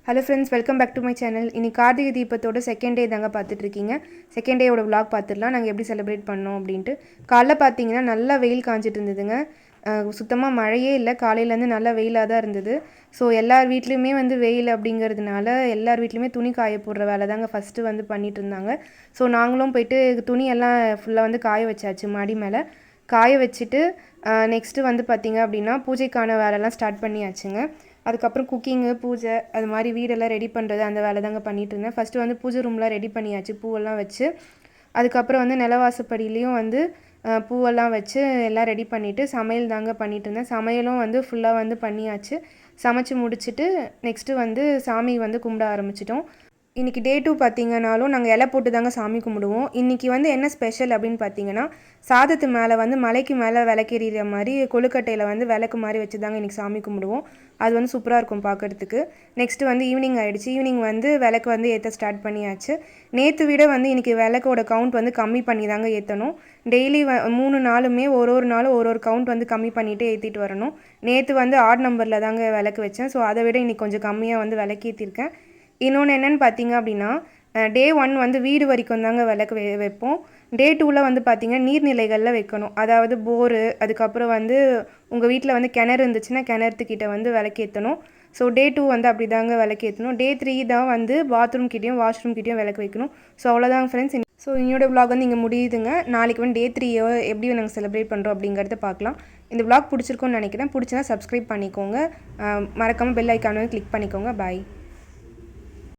Hello friends, welcome back to my channel. இன்னைக்கு Karthigai தீபத்தோட second day தாங்க பார்த்துட்டு இருக்கீங்க. செகண்ட் டேயோட vlog பார்த்துடலாம். நாங்கள் எப்படி செலிப்ரேட் பண்ணோம் அப்படின்ட்டு. காலைல பார்த்தீங்கன்னா நல்லா வெயில் காஞ்சிட்டு இருந்ததுங்க. சுத்தமாக மழையே இல்லை. காலையிலேருந்து நல்லா வெயிலாக தான் இருந்தது. ஸோ எல்லார் வீட்லேயுமே வந்து வெயில் அப்படிங்கிறதுனால எல்லார் வீட்லேயுமே துணி காய போடுற வேலை தாங்க ஃபஸ்ட்டு வந்து பண்ணிட்டு இருந்தாங்க. ஸோ நாங்களும் போயிட்டு துணியெல்லாம் ஃபுல்லாக வந்து காய வச்சாச்சு மாடி மேலே. காய வச்சுட்டு நெக்ஸ்ட்டு வந்து பார்த்திங்க அப்படின்னா பூஜைக்கான வேலைலாம் ஸ்டார்ட் பண்ணியாச்சுங்க. அதுக்கப்புறம் குக்கிங்கு பூஜை அது மாதிரி வீடெல்லாம் ரெடி பண்ணுறது அந்த வேலை தாங்க பண்ணிகிட்டு இருந்தேன். ஃபஸ்ட்டு வந்து பூஜை ரூம்லாம் ரெடி பண்ணியாச்சு பூவெல்லாம் வச்சு. அதுக்கப்புறம் வந்து நிலவாசப்படியிலையும் வந்து பூவெல்லாம் வச்சு எல்லாம் ரெடி பண்ணிவிட்டு சமையல் தாங்க பண்ணிகிட்டு இருந்தேன். சமையலும் வந்து ஃபுல்லாக வந்து பண்ணியாச்சு. சமைச்சு முடிச்சுட்டு நெக்ஸ்ட்டு வந்து சாமி வந்து கும்பிட ஆரம்பிச்சிட்டோம். இன்றைக்கி டே 2 பார்த்திங்கனாலும் நாங்கள் இலை போட்டு தாங்க சாமி கும்பிடுவோம். இன்றைக்கி வந்து என்ன ஸ்பெஷல் அப்படின்னு பார்த்தீங்கன்னா, சாதத்து மேலே வந்து மலைக்கு மேலே விளக்கெறிகிற மாதிரி கொழுக்கட்டையில் வந்து விளக்கு மாதிரி வச்சு தாங்க இன்றைக்கி சாமி கும்பிடுவோம். அது வந்து சூப்பராக இருக்கும் பார்க்குறதுக்கு. நெக்ஸ்ட்டு வந்து ஈவினிங் ஆகிடுச்சு. ஈவினிங் வந்து விளக்கு வந்து ஏற்ற ஸ்டார்ட் பண்ணியாச்சு. நேற்று விட வந்து இன்றைக்கி விளக்கோட கவுண்ட் வந்து கம்மி பண்ணி தாங்க ஏற்றணும். டெய்லி 3 நாளுமே ஒரு நாளும் ஒரு கவுண்ட் வந்து கம்மி பண்ணிவிட்டு ஏற்றிட்டு வரணும். நேற்று வந்து ஆட் நம்பரில் தாங்க விளக்கு வச்சேன். ஸோ அதை விட இன்றைக்கி கொஞ்சம் கம்மியாக வந்து விளக்கு ஏற்றிருக்கேன். இன்னொன்று என்னென்னு பார்த்தீங்க அப்படின்னா, டே 1 வந்து வீடு வரைக்கும் தாங்க விளக்கு வைப்போம். டே 2ல் வந்து பார்த்திங்கன்னா நீர்நிலைகளில் வைக்கணும். அதாவது போரு, அதுக்கப்புறம் வந்து உங்கள் வீட்டில் வந்து கிணறு இருந்துச்சுன்னா கிணத்துக்கிட்ட வந்து விளக்கேற்றணும். ஸோ டே 2 வந்து அப்படி தாங்க விளக்கேற்றணும். டே 3 தான் வந்து பாத்ரூம் கிட்டேயும் வாஷ்ரூம் கிட்டேயும் விளக்கு வைக்கணும். ஸோ அவ்வளோதாங்க ஃப்ரெண்ட்ஸ். ஸோ என்னோடய விலாக் வந்து இங்கே முடியுதுங்க. நாளைக்கு வந்து டே 3 எப்படி நாங்கள் செலிப்ரேட் பண்ணுறோம் அப்படிங்கிறத பார்க்கலாம். இந்த விலாக் பிடிச்சிருக்கோன்னு நினைக்கிறேன். பிடிச்சினா சப்ஸ்கிரைப் பண்ணிக்கோங்க. மறக்காமல் பெல் ஐக்கானை கிளிக் பண்ணிக்கோங்க. பாய்.